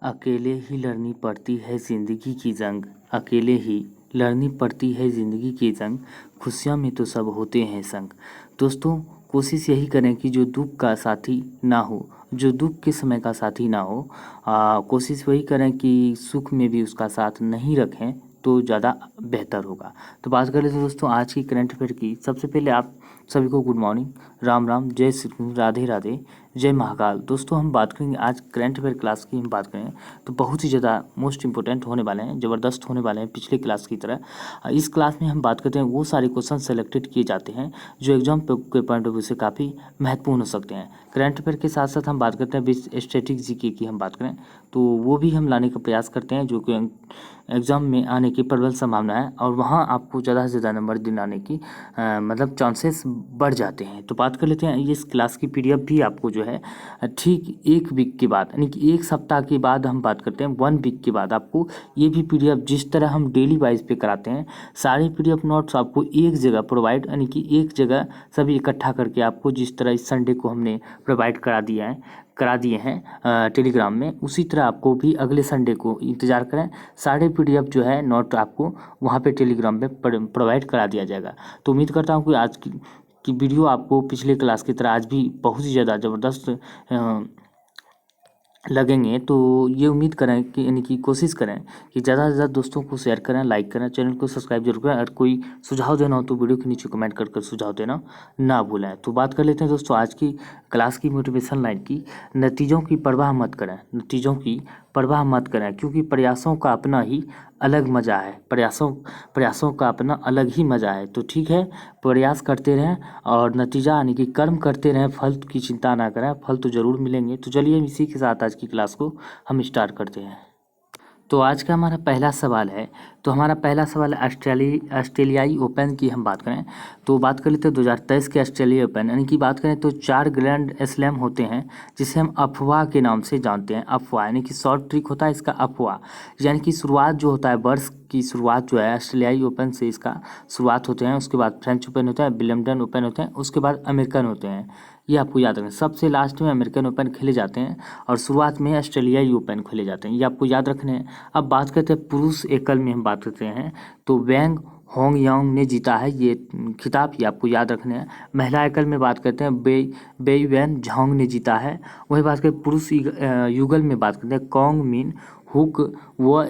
अकेले ही लड़नी पड़ती है ज़िंदगी की जंग, अकेले ही लड़नी पड़ती है ज़िंदगी की जंग, खुशियों में तो सब होते हैं संग। दोस्तों, कोशिश यही करें कि जो दुख का साथी ना हो, जो दुख के समय का साथी ना हो, कोशिश वही करें कि सुख में भी उसका साथ नहीं रखें तो ज़्यादा बेहतर होगा। तो बात कर लेते हैं दोस्तों आज की करंट अफेयर की। सबसे पहले आप सभी को गुड मॉर्निंग, राम राम, जय श्री कृष्ण, राधे राधे, जय महाकाल। दोस्तों हम बात करेंगे आज करंट अफेयर क्लास की। हम बात करें तो बहुत ही ज़्यादा मोस्ट इंपॉर्टेंट होने वाले हैं, ज़बरदस्त होने वाले हैं पिछले क्लास की तरह। इस क्लास में हम बात करते हैं वो सारे क्वेश्चन सेलेक्टेड किए जाते हैं जो एग्जाम के पॉइंट ऑफ व्यू से काफ़ी महत्वपूर्ण हो सकते हैं। करंट अफेयर के साथ साथ हम बात करते हैं विश्व स्टैटिक जीके की। हम बात करें तो वो भी हम लाने का प्रयास करते हैं जो कि एग्ज़ाम में आने की प्रबल संभावना है और वहाँ आपको ज़्यादा से ज़्यादा नंबर दिलाने की मतलब चांसेस बढ़ जाते हैं। तो बात कर लेते हैं इस क्लास की पीडीएफ भी आपको जो है ठीक 1 वीक के बाद यानी कि 1 सप्ताह के बाद हम बात करते हैं 1 वीक के बाद आपको ये भी पीडीएफ जिस तरह हम डेली वाइज पे कराते हैं सारे पीडीएफ नोट्स आपको एक जगह प्रोवाइड यानी कि एक जगह सभी इकट्ठा करके आपको जिस तरह इस संडे को हमने प्रोवाइड करा दिए हैं टेलीग्राम में, उसी तरह आपको भी अगले संडे को इंतज़ार करें। सारे पीडीएफ जो है नोट आपको वहाँ पे टेलीग्राम पे प्रोवाइड करा दिया जाएगा। तो उम्मीद करता हूँ कि आज की वीडियो आपको पिछले क्लास की तरह आज भी बहुत ही ज़्यादा ज़बरदस्त लगेंगे। तो ये उम्मीद करें कि यानी कि कोशिश करें कि ज़्यादा से ज़्यादा दोस्तों को शेयर करें, लाइक करें, चैनल को सब्सक्राइब जरूर करें। अगर कोई सुझाव देना हो तो वीडियो के नीचे कमेंट कर सुझाव देना ना भूलें। तो बात कर लेते हैं दोस्तों आज की क्लास की मोटिवेशन लाइन की। नतीजों की परवाह मत करें, नतीजों की परवाह मत करें क्योंकि प्रयासों का अपना ही अलग मज़ा है, प्रयासों का अपना अलग ही मज़ा है। तो ठीक है, प्रयास करते रहें और नतीजा यानी कि कर्म करते रहें, फल की चिंता ना करें, फल तो ज़रूर मिलेंगे। तो चलिए इसी के साथ आज की क्लास को हम स्टार्ट करते हैं। तो आज का हमारा पहला सवाल है, तो हमारा पहला सवाल ऑस्ट्रेलियाई ओपन की हम बात करें तो बात कर लेते हैं 2023 के ऑस्ट्रेलियाई ओपन यानी कि बात करें तो 4 ग्रैंड स्लैम होते हैं जिसे हम अफवाह के नाम से जानते हैं। अफवाह यानी कि शॉर्ट ट्रिक होता है इसका अफवाह, यानी कि शुरुआत जो होता है वर्ष की शुरुआत जो है ऑस्ट्रेलियाई ओपन से इसका शुरुआत होते हैं। उसके बाद फ्रेंच ओपन होता है, विलियमटन ओपन होते हैं, उसके बाद अमेरिकन होते हैं। ये आपको याद रखना, सबसे लास्ट में अमेरिकन ओपन खेले जाते हैं और शुरुआत में ऑस्ट्रेलियाई ओपन खेले जाते हैं। ये आपको याद रखने हैं। अब बात करते हैं पुरुष एकल में हम बात करते हैं तो वैंग होंगयांग ने जीता है ये खिताब, ये आपको याद रखने हैं। महिला एकल में बात करते हैं बेईवेन झांग ने जीता है। वही बात करें पुरुष युगल में बात करते हैं कॉन्ग मिन हुक व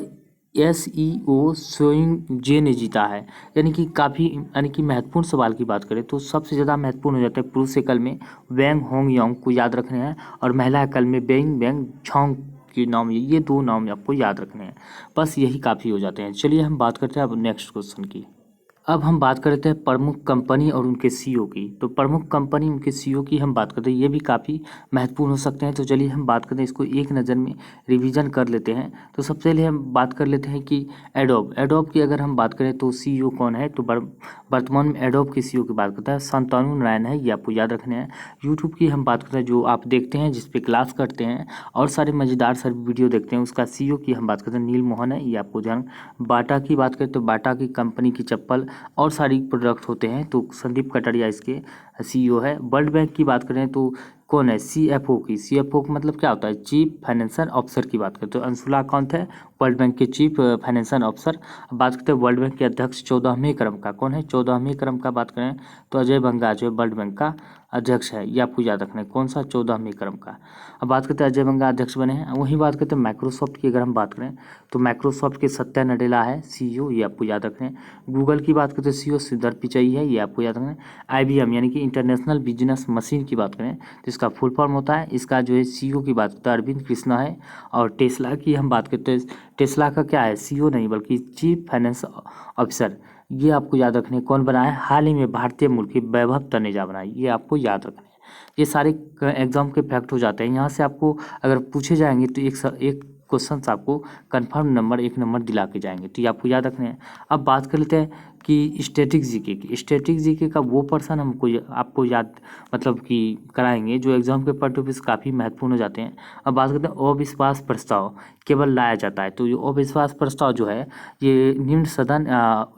SEO सोइंग जे ने जीता है। यानी कि काफ़ी यानी कि महत्वपूर्ण सवाल की बात करें तो सबसे ज़्यादा महत्वपूर्ण हो जाता है पुरुष एकल में वैंग होंगयांग को याद रखने हैं और महिला एकल में बेंग बेंग झांग के नाम, ये 2 नाम आपको याद रखने हैं। बस यही काफ़ी हो जाते हैं। चलिए हम बात करते हैं अब नेक्स्ट क्वेश्चन की। अब हम बात करते हैं प्रमुख कंपनी और उनके CEO की। तो प्रमुख कंपनी उनके CEO की हम बात करते हैं, ये भी काफ़ी महत्वपूर्ण हो सकते हैं। तो चलिए हम बात करते हैं, इसको एक नज़र में रिवीजन कर लेते हैं। तो सबसे पहले हम बात कर लेते हैं कि एडोब की अगर हम बात करें तो CEO कौन है, तो वर्तमान में एडोब के CEO की बात करते हैं शांतनु नारायण है, ये आपको याद रखने हैं। यूट्यूब की हम बात करते हैं जो आप देखते हैं जिसपे क्लास करते हैं और सारे मज़ेदार सारे वीडियो देखते हैं, उसका CEO की हम बात करते हैं नील मोहन है, ये आपको जान। बाटा की बात करें तो बाटा की कंपनी की चप्पल और सारी प्रोडक्ट होते हैं तो संदीप कटारिया इसके CEO है। वर्ल्ड बैंक की बात करें तो कौन है, CFO की। CFO का मतलब क्या होता है, चीफ फाइनेंशियल ऑफिसर की बात करते हैं। तो अंशुला कांत है वर्ल्ड बैंक के चीफ फाइनेंशियल ऑफिसर। अब बात करते हैं वर्ल्ड बैंक के अध्यक्ष 14वें क्रम का कौन है, 14वें क्रम का बात करें तो अजय बंगा जो है वर्ल्ड बैंक का अध्यक्ष है, ये आपको याद रखना है कौन सा, 14वें क्रम का। अब बात करते हैं अजय बंगा अध्यक्ष बने हैं। वहीं बात करते हैं माइक्रोसॉफ्ट की अगर हम बात करें तो माइक्रोसॉफ्ट के सत्या नडेला है CEO, ये आपको याद रखना है। गूगल की बात करते हैं CEO सिद्धार्थ पिचाई है, ये आपको याद रखना है। IBM यानी कि इंटरनेशनल बिजनेस मशीन की बात करें तो इसका फुल फॉर्म होता है, इसका जो है CEO की बात करते हैं अरविंद कृष्णा है। और टेस्ला की हम बात करते हैं, टेस्ला का क्या है, CEO नहीं बल्कि चीफ फाइनेंस ऑफिसर, ये आपको याद रखने कौन बना है, हाल ही में भारतीय मूल की वैभव तनेजा बना है, ये आपको याद रखने हैं। ये सारे एग्जाम के फैक्ट हो जाते हैं। यहाँ से आपको अगर पूछे जाएंगे तो एक क्वेश्चन आपको कंफर्म नंबर 1 नंबर दिला के जाएंगे, तो ये आपको याद रखने हैं। अब बात कर लेते हैं कि स्टैटिक जीके की, स्टैटिक जीके का वो पर्सन हमको आपको याद मतलब कि कराएंगे जो एग्जाम के पॉइंट ऑफ व्यू से काफ़ी महत्वपूर्ण हो जाते हैं। अब बात करते हैं अविश्वास प्रस्ताव केवल लाया जाता है, तो ये अविश्वास प्रस्ताव जो है ये निम्न सदन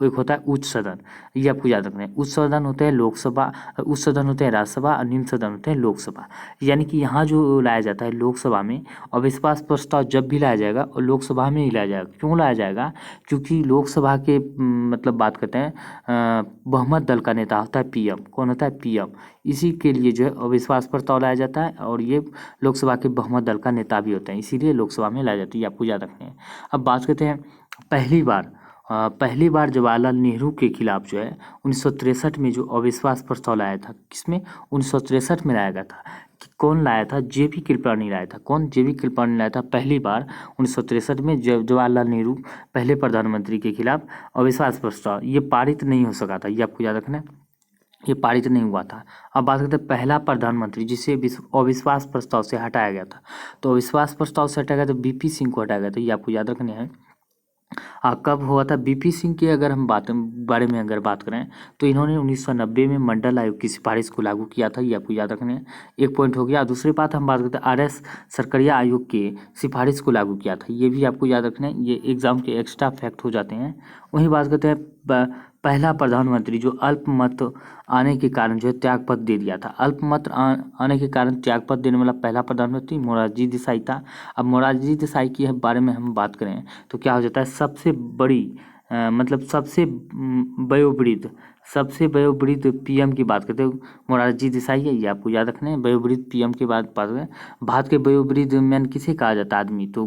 एक होता है उच्च सदन, ये आपको याद रखना है। उच्च सदन होते हैं लोकसभा, उच्च सदन होते हैं राज्यसभा और निम्न सदन होते हैं लोकसभा। यानी कि यहाँ जो लाया जाता है लोकसभा में अविश्वास प्रस्ताव जब भी लाया जाएगा और लोकसभा में ही लाया जाएगा। क्यों लाया जाएगा? क्योंकि लोकसभा के मतलब बात करते हैं बहुमत दल का नेता होता है पीएम। कौन होता है? पीएम। इसी के लिए जो है अविश्वास प्रस्ताव लाया जाता है और ये लोकसभा के बहुमत दल का नेता भी होता है, इसीलिए लोकसभा में लाया जाती है, आपको याद रखना है। अब बात करते हैं पहली बार जवाहरलाल नेहरू के खिलाफ जो है 1963 में जो अविश्वास प्रस्ताव लाया था, किसमें? 1963 में लाया गया था। कि कौन लाया था? जेपी कृपलानी लाया था। कौन? जेपी कृपलानी लाया था पहली बार 1963 में। जवाहरलाल नेहरू पहले प्रधानमंत्री के खिलाफ अविश्वास प्रस्ताव, ये पारित नहीं हो सका था, ये आपको याद रखना है, ये पारित नहीं हुआ था। अब बात करते हैं पहला प्रधानमंत्री जिसे अविश्वास प्रस्ताव से हटाया गया था। तो अविश्वास प्रस्ताव से हटाया गया तो बीपी सिंह को हटाया गया था, ये आपको याद रखने हैं। कब हुआ था? बीपी सिंह की अगर हम बारे में अगर बात करें तो इन्होंने 1990 में मंडल आयोग की सिफारिश को लागू किया था, ये आपको याद रखने हैं। एक पॉइंट हो गया। दूसरी बात हम बात करते हैं आरएस सरकरिया आयोग के सिफारिश को लागू किया था, ये भी आपको याद रखना है, ये एग्जाम के एक्स्ट्रा फैक्ट हो जाते हैं। वहीं बात करते हैं पहला प्रधानमंत्री जो अल्पमत आने के कारण जो है त्यागपत्र दे दिया था। अल्पमत आने के कारण त्यागपत्र देने वाला पहला प्रधानमंत्री मोरारजी देसाई था। अब मोरारजी देसाई के बारे में हम बात करें तो क्या हो जाता है? सबसे बड़ी मतलब सबसे वयोवृद्ध पीएम की बात करते हैं मोरारजी देसाई है, ये आपको याद रखना है। वयोवृद्ध पीएम की बात करें, भारत के वयोवृद्ध मैन किसे कहा जाता है? आदमी। तो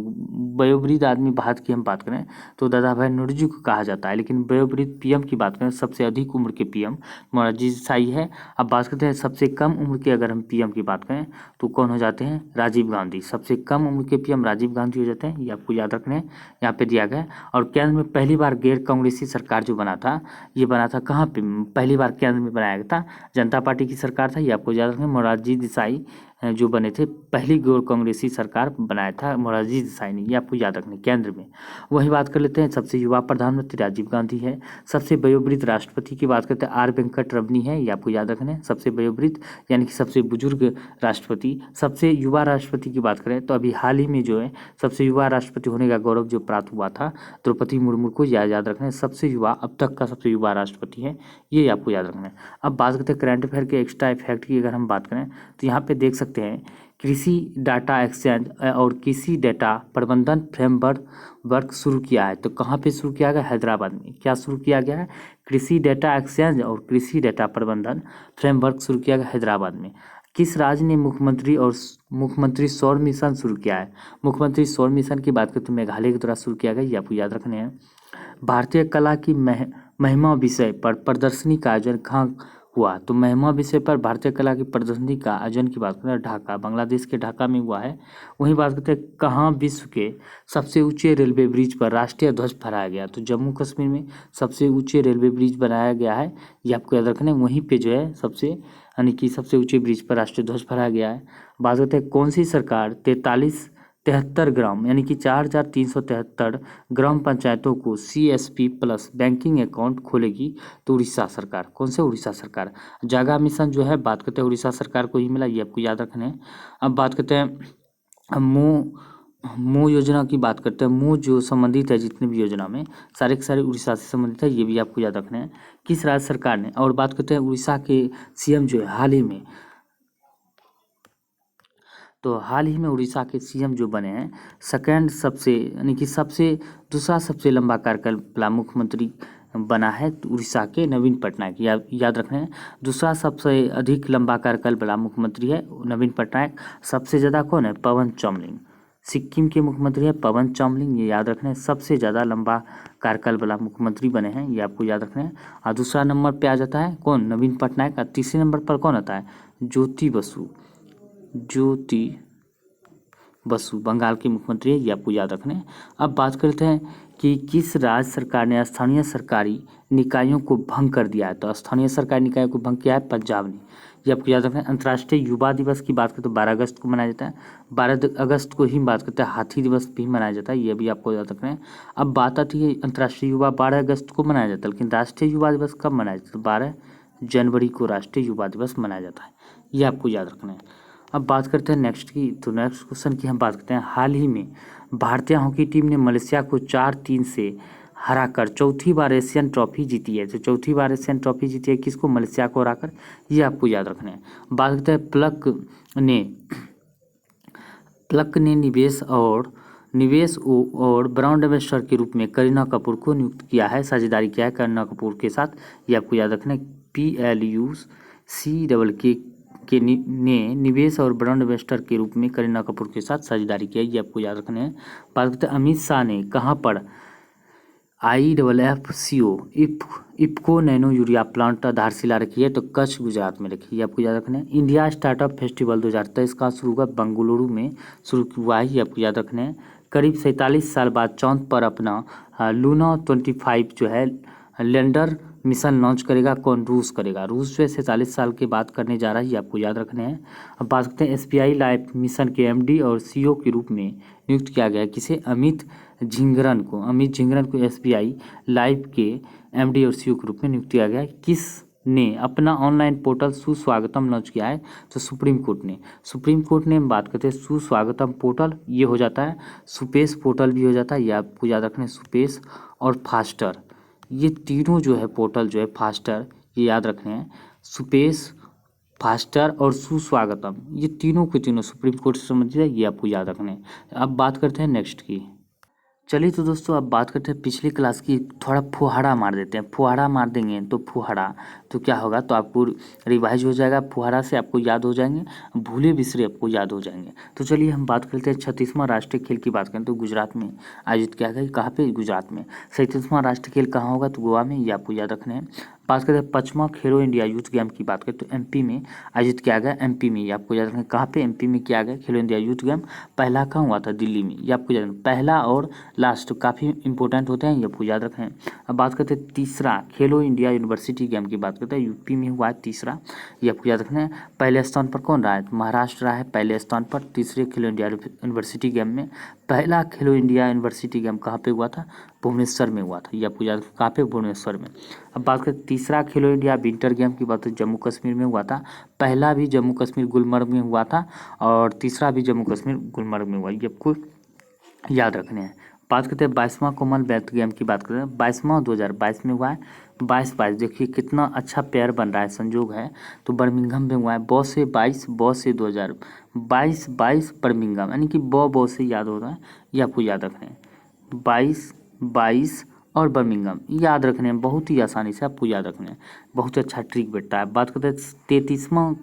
वयोवृद्ध आदमी भारत की हम बात करें तो दादा भाई नौरोजी को कहा जाता है, लेकिन वयोवृद्ध पीएम की बात करें सबसे अधिक उम्र के पीएम मोरारजी देसाई है। अब बात करते हैं सबसे कम उम्र के अगर हम पीएम की बात करें तो कौन हो जाते हैं? राजीव गांधी। सबसे कम उम्र के पीएम राजीव गांधी हो जाते हैं, ये आपको याद रखना है, यहाँ पे दिया गया है। और केंद्र में पहली बार गैर कांग्रेसी सरकार जो बना था, ये बना था कहाँ पे? पहली बार केंद्र में बनाया गया था, जनता पार्टी की सरकार था, ये आपको याद रखना है। मोरारजी देसाई जो बने थे, पहली गैर कांग्रेसी सरकार बनाया था मोरारजी देसाई ने, ये आपको याद रखना है केंद्र में। वही बात कर लेते हैं सबसे युवा प्रधानमंत्री राजीव गांधी है। सबसे वयोवृद्ध राष्ट्रपति की बात करते हैं आर वेंकट रमनी है, ये आपको याद रखना है। सबसे वयोवृद्ध यानी कि सबसे बुजुर्ग राष्ट्रपति। सबसे युवा राष्ट्रपति की बात करें तो अभी हाल ही में जो है सबसे युवा राष्ट्रपति होने का गौरव जो प्राप्त हुआ था द्रौपदी मुर्मू को, याद रखना है। सबसे युवा, अब तक का सबसे युवा राष्ट्रपति है, ये आपको याद रखना है। अब बात करते हैं करंट अफेयर के एक्स्ट्रा इफेक्ट की अगर हम बात करें तो यहाँ पे देख सकते हैं कृषि डाटा एक्सचेंज और कृषि डाटा प्रबंधन फ्रेमवर्क शुरू किया है। तो कहाँ पे शुरू किया गया? हैदराबाद में। क्या शुरू किया गया है? कृषि डाटा एक्सचेंज और कृषि डाटा प्रबंधन फ्रेमवर्क शुरू किया गया हैदराबाद में। किस राज्य ने मुख्यमंत्री सौर मिशन शुरू किया है? मुख्यमंत्री सौर मिशन की बात करें तो मेघालय के द्वारा शुरू किया गया, ये आपको याद रखने हैं। भारतीय कला की महिमा विषय पर प्रदर्शनी का आयोजन कहाँ हुआ? तो महिमा विषय पर भारतीय कला की प्रदर्शनी का आयोजन की बात करें ढाका, बांग्लादेश के ढाका में हुआ है। वहीं बात करते हैं कहाँ विश्व के सबसे ऊंचे रेलवे ब्रिज पर राष्ट्रीय ध्वज फहराया गया? तो जम्मू कश्मीर में सबसे ऊंचे रेलवे ब्रिज बनाया गया है, ये आपको याद रखना है। वहीं पे जो है सबसे यानी कि सबसे ऊंचे ब्रिज पर राष्ट्रीय ध्वज फहराया गया है। बात करते हैं कौन सी सरकार 4373 ग्राम यानी कि 4373 ग्राम पंचायतों को CSP प्लस बैंकिंग अकाउंट खोलेगी? तो उड़ीसा सरकार। कौन से? उड़ीसा सरकार। जागा मिशन जो है बात करते हैं उड़ीसा सरकार को ही मिला, ये आपको याद रखना है। अब बात करते हैं मो योजना की बात करते हैं। मो जो संबंधित है जितने भी योजना में सारे के सारे उड़ीसा से संबंधित है, ये भी आपको याद रखना है। किस राज्य सरकार ने? और बात करते हैं उड़ीसा के सीएम जो है हाल ही में, तो हाल ही में उड़ीसा के सीएम जो बने हैं सेकेंड सबसे यानी कि दूसरा सबसे लंबा कार्यकाल वाला मुख्यमंत्री बना है तो उड़ीसा के नवीन पटनायक, याद रखना है। दूसरा सबसे अधिक लंबा कार्यकाल वाला मुख्यमंत्री है नवीन पटनायक। सबसे ज़्यादा कौन है? पवन चामलिंग। सिक्किम के मुख्यमंत्री है पवन चामलिंग, ये याद रखना है। सबसे ज़्यादा लंबा कार्यकाल वाला मुख्यमंत्री बने हैं, ये आपको याद रखना है। और दूसरा नंबर पे आ जाता है कौन? नवीन पटनायक। और तीसरे नंबर पर कौन आता है? ज्योति बसु बंगाल के मुख्यमंत्री है, ये आपको याद रखना है। अब बात करते हैं कि किस राज्य सरकार ने स्थानीय सरकारी निकायों को भंग कर दिया है। तो स्थानीय सरकारी निकायों को भंग किया है पंजाब ने, ये आपको याद रखना है। अंतर्राष्ट्रीय युवा दिवस की बात करें तो 12 अगस्त को मनाया जाता है। 12 अगस्त को ही बात करते हैं हाथी दिवस भी मनाया जाता है, ये भी आपको याद रखना है। अब बात आती है अंतर्राष्ट्रीय युवा 12 अगस्त को मनाया जाता है, लेकिन राष्ट्रीय युवा दिवस कब मनाया जाता है? 12 जनवरी को राष्ट्रीय युवा दिवस मनाया जाता है, ये आपको याद रखना है। अब बात करते हैं नेक्स्ट की, तो नेक्स्ट क्वेश्चन की हम बात करते हैं। हाल ही में भारतीय हॉकी टीम ने मलेशिया को 4-3 से हराकर चौथी बार एशियन ट्रॉफी जीती है। तो चौथी बार एशियन ट्रॉफी जीती है किसको? मलेशिया को हराकर, ये आपको याद रखना है। बात करते हैं प्लक ने निवेश और ब्रांड एम्बेसडर के रूप में करीना कपूर को नियुक्त किया है, साझेदारी किया है करीना कपूर के साथ, ये आपको याद रखना है। PLUCKK ने निवेश और ब्रांड एम्बेसडर के रूप में करीना कपूर के साथ साझेदारी किया है, ये आपको याद रखना है। बात करते हैं अमित शाह ने कहाँ पर IFFCO IFFCO nano urea plant आधारशिला रखी है? तो कच्छ गुजरात में रखी है, आपको याद रखना है। इंडिया स्टार्टअप फेस्टिवल 2023 का शुरू हुआ बेंगलुरु में शुरू हुआ है, ये आपको याद रखना है। करीब 47 साल बाद चांद पर अपना लूना 25 जो है लैंडर मिशन लॉन्च करेगा, कौन? रूस करेगा। रूस जो है 47 साल के बाद करने जा रहा है, ये आपको याद रखने हैं। अब बात करते हैं SBI लाइफ मिशन के MD और CEO के रूप में नियुक्त किया गया है किसे? अमित झिंगरन को SBI लाइफ के MD और CEO के रूप में नियुक्त किया गया है। किस ने अपना ऑनलाइन पोर्टल सुस्वागतम लॉन्च किया है? तो सुप्रीम कोर्ट ने हम बात करते हैं सुस्वागतम पोर्टल, ये हो जाता है सुपेश पोर्टल भी हो जाता है, ये आपको याद रखना है। सुपेश और फास्टर, ये तीनों जो है पोर्टल जो है फास्टर, ये याद रखने हैं। सुपेश, फास्टर और सुस्वागतम, ये तीनों के तीनों सुप्रीम कोर्ट से संबंधित है, ये आपको याद रखने हैं। अब बात करते हैं नेक्स्ट की। चलिए तो दोस्तों अब बात करते हैं पिछली क्लास की, थोड़ा फुहारा मार देते हैं। फुहारा मार देंगे तो तो क्या होगा? तो आपको रिवाइज हो जाएगा, फुहारा से आपको याद हो जाएंगे, भूले बिसरे आपको याद हो जाएंगे। तो चलिए हम बात करते हैं 36वां राष्ट्रीय खेल की बात करें तो गुजरात में आयोजित किया गया। कहाँ पे? गुजरात में। 37वां राष्ट्रीय खेल कहाँ होगा? तो गोवा में, ये आपको याद रखने हैं। बात करते हैं 5वां खेलो इंडिया यूथ गेम की बात करें तो MP में आयोजित किया गया, MP में, ये आपको याद रखना है। कहाँ पे? MP में किया गया खेलो इंडिया यूथ गेम। पहला कहाँ हुआ था? दिल्ली में, ये आपको याद रखना। पहला और लास्ट काफ़ी इंपॉर्टेंट होते हैं, ये आपको याद रखें। अब बात करते हैं तीसरा खेलो इंडिया यूनिवर्सिटी गेम की बात करते हैं, UP में हुआ है तीसरा, ये आपको याद रखना है। पहले स्थान पर कौन रहा है? महाराष्ट्र रहा है पहले स्थान पर तीसरे खेलो इंडिया यूनिवर्सिटी गेम में। पहला खेलो इंडिया यूनिवर्सिटी गेम कहाँ पे हुआ था? भुवनेश्वर में हुआ था, ये आपको याद, कहाँ पे? भुवनेश्वर में। अब बात करें तीसरा खेलो इंडिया विंटर गेम की बात, तो जम्मू कश्मीर में हुआ था। पहला भी जम्मू कश्मीर गुलमर्ग में हुआ था और तीसरा भी जम्मू कश्मीर गुलमर्ग में हुआ, ये आपको याद रखने हैं। बात करते हैं 22वां कॉमनवेल्थ गेम की बात करते हैं। 22वां 2022 में हुआ है। 22 देखिए कितना अच्छा पेयर बन रहा है, संजोग है। तो बर्मिंघम में हुआ है। बॉ से 2022 बर्मिंघम, यानी कि बॉ से याद हो रहा है, ये आपको याद रखना है। 22 और बर्मिंघम याद रखने हैं, बहुत ही आसानी से आपको याद रखने हैं, बहुत अच्छा ट्रिक बैठता है। बात करते हैं 33वां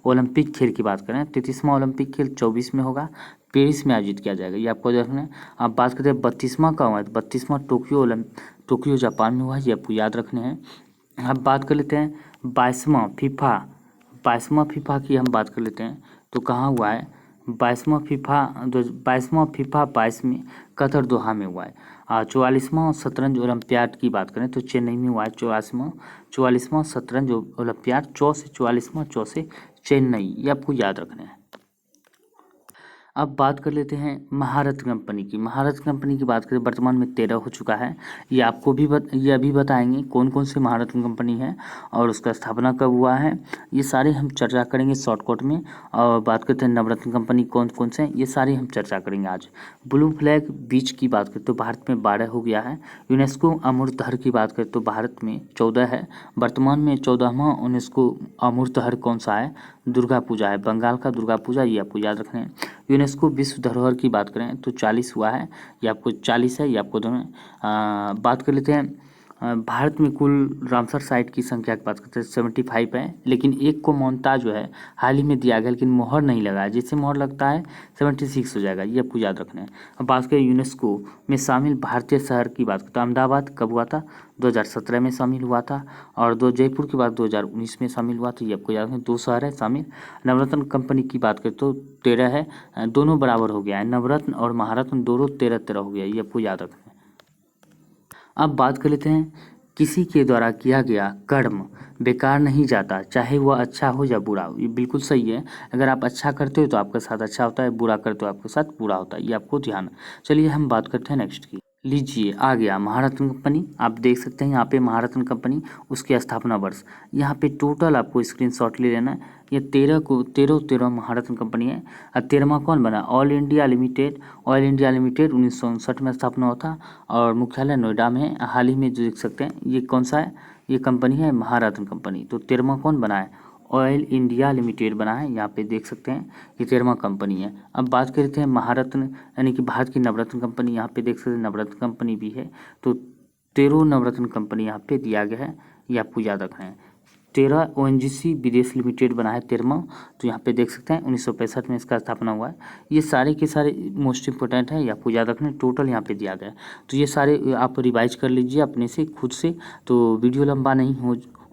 ओलंपिक खेल की बात करें। 33वां ओलंपिक खेल 24 में होगा, पेरिस में आयोजित किया जाएगा, ये आपको याद रखना है। अब बात करते हैं 32वां का हुआ है, 32वां टोक्यो जापान में हुआ है, ये आपको याद रखने हैं। अब बात कर लेते हैं 22वां फीफा की हम बात कर लेते हैं, तो कहाँ हुआ है? 22वां फीफा 22 में कतर दोहा में हुआ है। 44वां शतरंज ओलंपियाड की बात करें तो चेन्नई में हुआ है। 44वां शतरंज ओलंपियाड 44वां चेन्नई, ये आपको याद रखना है। अब बात कर लेते हैं महारत कंपनी की। महारत कंपनी की बात करें वर्तमान में 13 हो चुका है। ये आपको भी ये अभी बताएंगे कौन कौन से महारत कंपनी है और उसका स्थापना कब हुआ है, ये सारे हम चर्चा करेंगे शॉर्टकट में। और बात करते हैं नवरत्न कंपनी कौन कौन से हैं, ये सारे हम चर्चा करेंगे आज। ब्लू फ्लैग बीच की बात करें तो भारत में 12 हो गया है। यूनेस्को अमूर्त धर की बात करें तो भारत में 14 है। वर्तमान में 14वां यूनेस्को अमूर्त धर कौन सा है? दुर्गा पूजा है, बंगाल का दुर्गा पूजा, ये आपको याद रखना है। यूनेस्को विश्व धरोहर की बात करें तो 40 हुआ है, ये आपको 40 है, ये आपको दोनों। बात कर लेते हैं भारत में कुल रामसर साइट की संख्या की बात करते हैं 75 है, लेकिन एक को मान्यता जो है हाल ही में दिया गया, लेकिन मोहर नहीं लगा है। जिससे मोहर लगता है 76 हो जाएगा, ये आपको याद रखना है। अब बात करें यूनेस्को में शामिल भारतीय शहर की बात करते हैं, अहमदाबाद कब हुआ था? 2017 में शामिल हुआ था। और जयपुर की बात 2019 में शामिल हुआ था, ये आपको याद रखना है। 2 शहर है शामिल। नवरत्न कंपनी की बात करें तो 13 है, दोनों बराबर हो गया है। नवरत्न और महारत्न दोनों 13-13 हो गया, ये आपको याद रखना है। अब बात कर लेते हैं, किसी के द्वारा किया गया कर्म बेकार नहीं जाता, चाहे वह अच्छा हो या बुरा हो। ये बिल्कुल सही है। अगर आप अच्छा करते हो तो आपके साथ अच्छा होता है, बुरा करते हो आपके साथ बुरा होता है, ये आपको ध्यान। चलिए हम बात करते हैं नेक्स्ट की। लीजिए आ गया महारत्न कंपनी, आप देख सकते हैं यहाँ पे महारत्न कंपनी, उसकी स्थापना वर्ष। यहाँ पे टोटल आपको स्क्रीनशॉट ले लेना है। ये 13 महारत्न कंपनी है। और 13वां कौन बना? All India limited. Oil India limited 1959 में स्थापना हुआ था और मुख्यालय नोएडा में है। हाल ही में जो देख सकते हैं ये कौन सा है? ये कंपनी है महारत्न कंपनी। तो 13वां कौन बना है? ऑयल इंडिया लिमिटेड बना है, यहाँ पे देख सकते हैं ये 13वां कंपनी है। अब बात करते हैं महारत्न यानी कि भारत की नवरत्न कंपनी, यहाँ पे देख सकते हैं नवरत्न कंपनी भी है। तो 13 नवरत्न कंपनी यहाँ पे दिया गया है, ये आपको याद रखना है। 13 ONGC विदेश लिमिटेड बना है 13वां, तो यहाँ पे देख सकते हैं 1965 में इसका स्थापना हुआ है। ये सारे के सारे मोस्ट इंपॉर्टेंट है, ये आपको याद रखना है। टोटल यहाँ पे दिया गया है, तो ये सारे आप रिवाइज कर लीजिए अपने से खुद से, तो वीडियो लंबा नहीं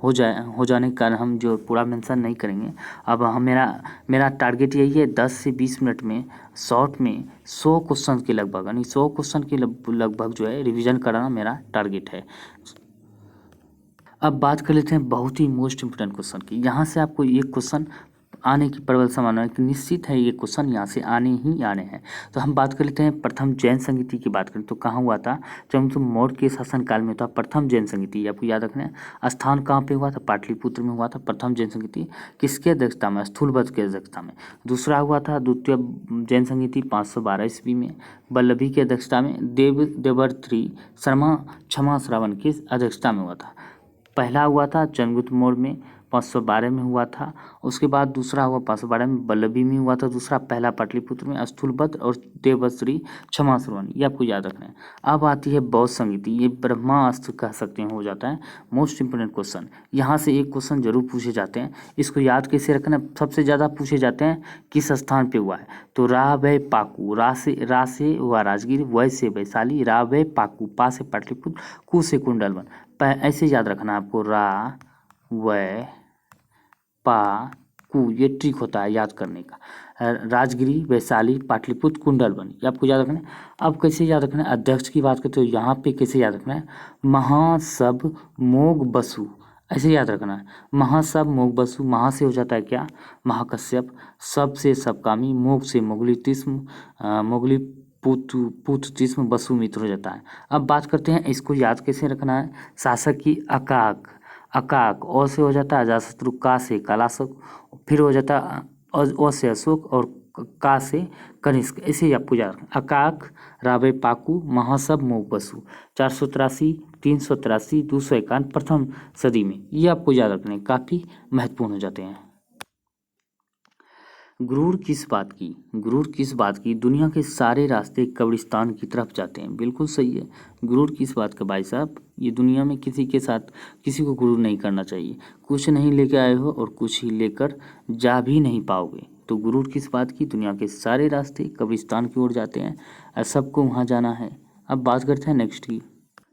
हो जाने के कारण हम जो पूरा मेंशन नहीं करेंगे। अब हम मेरा टारगेट यही है 10 से 20 मिनट में शॉर्ट में 100 क्वेश्चन के लगभग, यानी 100 क्वेश्चन के लगभग जो है रिवीजन कराना मेरा टारगेट है। अब बात कर लेते हैं बहुत ही मोस्ट इम्पोर्टेंट क्वेश्चन की। यहाँ से आपको एक क्वेश्चन आने की प्रबल संभावना है कि निश्चित है ये क्वेश्चन यहाँ से आने ही आने हैं। तो हम बात कर लेते हैं प्रथम जैन संगीति की बात करें तो कहाँ हुआ था? जब मौर्य के शासनकाल में था प्रथम जैन संगीति, आपको याद रखना है। स्थान कहाँ पे हुआ था? पाटलिपुत्र में हुआ था प्रथम जैन संगीति। किसके अध्यक्षता में? स्थूलभद्र की अध्यक्षता में। दूसरा हुआ था द्वितीय जैन संगीति 512 ईस्वी में वल्लभी की अध्यक्षता में। देवर्षि शर्मा क्षमा श्रावण की अध्यक्षता में हुआ था। पहला हुआ था चंद्रगुप्त मौर्य में 512 में हुआ था। उसके बाद दूसरा हुआ 512 में वल्लभी में हुआ था। दूसरा पहला पाटलिपुत्र में स्थूलभद्र और देवर्षि क्षमा श्रवण, ये आपको याद रखना है। अब आती है बौद्ध संगीति, ये ब्रह्मास्त्र कह सकते हैं हो जाता है मोस्ट इंपोर्टेंट क्वेश्चन। यहाँ से एक क्वेश्चन जरूर पूछे जाते हैं, इसको याद कैसे रखना? सबसे ज़्यादा पूछे जाते हैं किस स्थान पे हुआ है? तो रा वै पाकू, रा से हुआ राजगीर, वै से वैशाली, रा वै पाकू, पा से पाटलिपुत्र, कू से कुंडलवन। ऐसे याद रखना आपको, रा वै पा कू, ये ट्रिक होता है याद करने का। राजगिरी, वैशाली, पाटलिपुत्र, कुंडलवन, ये आपको याद रखना है। अब कैसे याद रखना है? अध्यक्ष की बात करते हो यहाँ पे कैसे याद रखना है? महासब मोग बसु, ऐसे याद रखना है। महासब मोग बसु, महा से हो जाता है क्या? महाकश्यप, सब से सबकामी, मोग से मोगली पुत्र तिस्म, बसु मित्र हो जाता है। अब बात करते हैं इसको याद कैसे रखना है। शासक की अकाक, अ से हो जाता है अजातशत्रु, का से कालाशोक, फिर हो जाता है अ से अशोक और का से कनिष्क, ऐसे ही आपको याद रखना। अकाक, रावे पाकू, महासब, मोग बसु, 483, 383, 251 प्रथम सदी में, ये आपको याद रखने काफ़ी महत्वपूर्ण हो जाते हैं। गुरूर किस बात की? गुरूर किस बात की? दुनिया के सारे रास्ते कब्रिस्तान की तरफ जाते हैं, बिल्कुल सही है। गुरूर किस बात का भाई साहब? ये दुनिया में किसी के साथ किसी को गुरूर नहीं करना चाहिए। कुछ नहीं लेके आए हो और कुछ ही लेकर जा भी नहीं पाओगे। तो गुरूर किस बात की? दुनिया के सारे रास्ते कब्रिस्तान की ओर जाते हैं और सबको वहाँ जाना है। अब बात करते हैं नेक्स्ट की।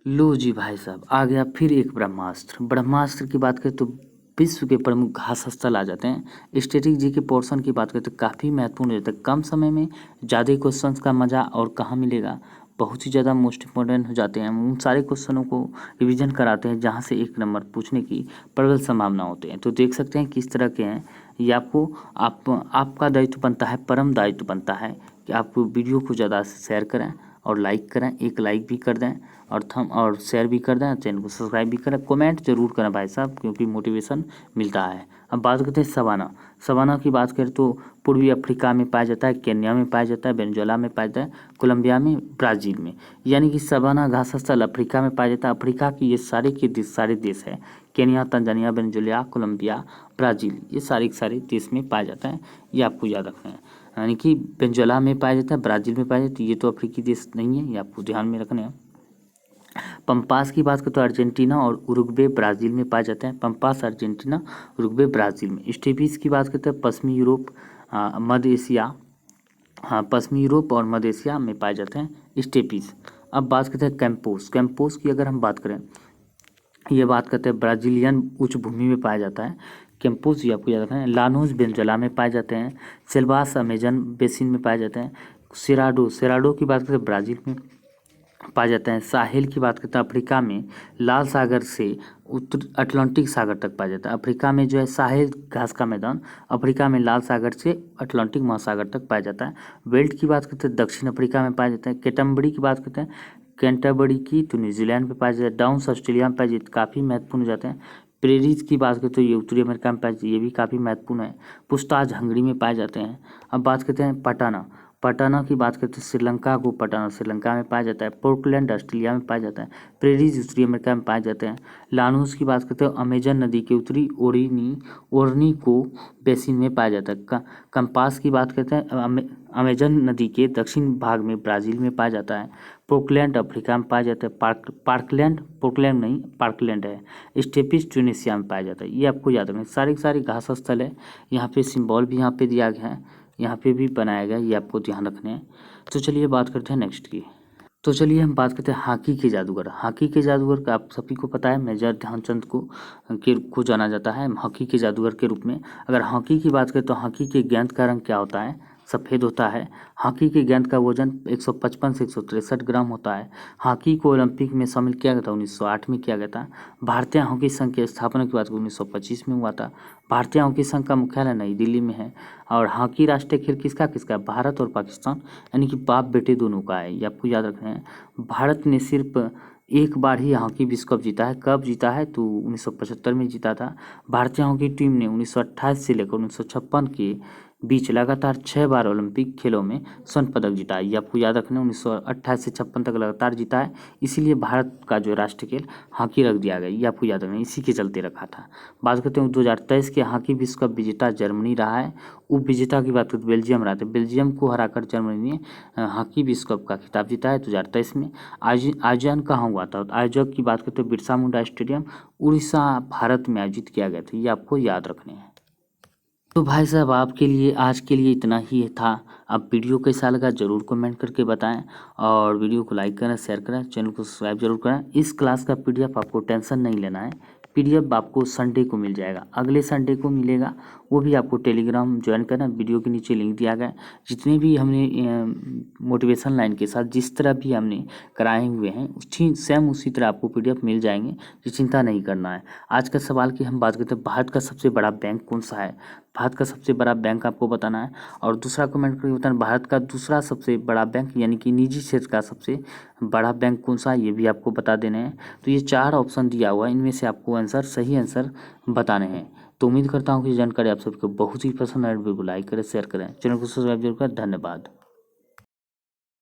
लो जी भाई साहब, आ गया फिर एक ब्रह्मास्त्र। ब्रह्मास्त्र की बात करें तो विश्व के प्रमुख घास स्थल आ जाते हैं। स्टैटिक जी के पोर्शन की बात करें तो काफ़ी महत्वपूर्ण रहता है। कम समय में ज़्यादा क्वेश्चन का मज़ा और कहाँ मिलेगा? बहुत ही ज़्यादा मोस्ट इंपॉर्टेंट हो जाते हैं। उन सारे क्वेश्चनों को रिवीजन कराते हैं जहाँ से 1 नंबर पूछने की प्रबल संभावना होते हैं। तो देख सकते हैं किस तरह के हैं ये। आपका दायित्व बनता है, परम दायित्व बनता है कि आप वीडियो को ज़्यादा से शेयर करें और लाइक करें, एक लाइक भी कर दें और शेयर भी कर दें, चैनल को सब्सक्राइब भी करें, कमेंट जरूर करें भाई साहब, क्योंकि मोटिवेशन मिलता है। अब बात करते हैं सवाना। सवाना की बात करें तो पूर्वी अफ्रीका में पाया जाता है, केन्या में पाया जाता है, वेनेजुएला में पाया जाता है, कोलंबिया में, ब्राज़ील में। यानी कि सवाना घास स्थल अफ्रीका में पाया जाता है। अफ्रीका की ये सारे देश है, Kenya, Tanzania, Venezuela, Colombia, Brazil, ये सारे के सारे देश में पाया जाता है, ये आपको याद रखना है। यानी कि वेनेजुएला में पाया जाता है, ब्राज़ील में पाया जाता है, ये तो अफ्रीकी देश नहीं है, ये आपको ध्यान में रखना है। पंपास की बात करें तो अर्जेंटीना और उरुग्वे ब्राज़ील में पाए जाते हैं। पंपास अर्जेंटीना, उरुग्वे ब्राज़ील में। स्टेपीज़ की बात करते हैं पश्चिमी यूरोप, मध्य एशिया, पश्चिमी यूरोप और मध्य एशिया में पाए जाते हैं स्टेपीज़। अब बात करते हैं कैंपोस। कैंपोस की अगर हम बात करें, ये बात करते हैं ब्राज़ीलियन उच्च भूमि में पाया जाता है। कैंपोस ये आपको याद रखना है। लानोस वेनेजुएला में पाए जाते हैं। सेल्वास अमेजन बेसिन में पाए जाते हैं। सेराडो की बात करें ब्राज़ील में पाए जाते हैं। साहेल की बात करते हैं अफ्रीका में, लाल सागर से उत्तर अटलांटिक सागर तक पाया जाता है। अफ्रीका में जो है साहेल घास का मैदान, अफ्रीका में लाल सागर से अटलांटिक महासागर तक पाया जाता है। वेल्ट की बात करते हैं दक्षिण अफ्रीका में पाए जाते हैं। केटम्बरी की बात करते हैं कैंटरबरी की तो न्यूजीलैंड में पाए जाते हैं। डाउन्स ऑस्ट्रेलिया में पाए जाते, काफ़ी महत्वपूर्ण हो जाते हैं। प्रेरीज की बात करें तो ये उत्तरी अमेरिका में पाए जाते हैं, ये भी काफ़ी महत्वपूर्ण है। पुस्ताज हंगरी में पाए जाते हैं। अब बात करते हैं पटाना। पटाना की बात करते हैं श्रीलंका को, पटाना श्रीलंका में पाया जाता है। पोर्टलैंड ऑस्ट्रेलिया में पाया जाता है। प्रेरीज उत्तरी अमेरिका में पाए जाते हैं। लानूस की बात करते हैं अमेजन नदी के उत्तरी ओरनीको बेसिन में पाया जाता है। कंपास की बात करते हैं अमेजन नदी के दक्षिण भाग में ब्राज़ील में पाया जाता है। पोर्टलैंड अफ्रीका में पाया जाता है। पोर्टलैंड नहीं, पार्कलैंड है। स्टेपिस ट्यूनिसिया में पाया जाता है। ये आपको याद रखना है। सारे के सारे घास स्थल है। यहाँ पे सिंबल भी यहाँ पे दिया गया है, यहाँ पे भी बनाया गया है, ये आपको ध्यान रखने हैं। तो चलिए बात करते हैं नेक्स्ट की। तो चलिए हम बात करते हैं हॉकी के जादूगर। हॉकी के जादूगर का आप सभी को पता है, मेजर ध्यानचंद को जाना जाता है हॉकी के जादूगर के रूप में। अगर हॉकी की बात करें तो हॉकी के गेंद का रंग क्या होता है? सफ़ेद होता है। हॉकी के गेंद का वजन 155 से 163 ग्राम होता है। हॉकी को ओलंपिक में शामिल किया गया था 1908 में किया गया था। भारतीय हॉकी संघ की स्थापना की बात 1925 में हुआ था। भारतीय हॉकी संघ का मुख्यालय नई दिल्ली में है। और हॉकी राष्ट्रीय खेल किसका किसका है? भारत और पाकिस्तान, यानी कि बाप बेटे दोनों का है, ये आपको याद रखना है। भारत ने सिर्फ एक बार ही हॉकी विश्व कप जीता है। कब जीता है? तो 1975 में जीता था। भारतीय हॉकी टीम ने 1928 से लेकर 1956 के बीच लगातार 6 बार ओलंपिक खेलों में स्वर्ण पदक जीता है। ये आपको याद रखना है, 1928 से 56 तक लगातार जीता है। इसीलिए भारत का जो राष्ट्रीय खेल हॉकी रख दिया गया, ये आपको याद रखना है, इसी के चलते रखा था। बात करते हैं 2023 के हॉकी विश्व कप विजेता जर्मनी रहा है। उप विजेता की बात करते बेल्जियम रहा था। बेल्जियम को हराकर जर्मनी ने हॉकी विश्व कप का खिताब जीता है 2023 में। आयोजन कहाँ हुआ था? आयोजक की बात करते हैं बिरसा मुंडा स्टेडियम, उड़ीसा, भारत में आयोजित किया गया था। ये आपको याद रखने हैं। तो भाई साहब आज के लिए इतना ही था। आप वीडियो कैसा लगा ज़रूर कमेंट करके बताएं, और वीडियो को लाइक करें, शेयर करें, चैनल को सब्सक्राइब जरूर करें। इस क्लास का PDF आपको टेंशन नहीं लेना है। PDF आपको संडे को मिल जाएगा, अगले संडे को मिलेगा। वो भी आपको टेलीग्राम ज्वाइन करना, वीडियो के नीचे लिंक दिया गया है। जितने भी हमने मोटिवेशन लाइन के साथ जिस तरह भी हमने कराए हुए हैं सेम उसी तरह आपको PDF मिल जाएंगे, ये चिंता नहीं करना है। आज का सवाल की हम बात करते हैं, भारत का सबसे बड़ा बैंक कौन सा है? भारत का सबसे बड़ा बैंक आपको बताना है। और दूसरा कमेंट करके बताना भारत का दूसरा सबसे बड़ा बैंक यानी कि निजी क्षेत्र का सबसे बड़ा बैंक कौन सा है, ये भी आपको बता देने हैं। तो ये 4 ऑप्शन दिया हुआ है, इनमें से आपको सही आंसर बताने हैं। तो उम्मीद करता हूँ कि जानकारी आप सबको बहुत ही पसंद आए। वीडियो को लाइक करें, शेयर करें, चैनल को सब्सक्राइब जरूर करें। धन्यवाद।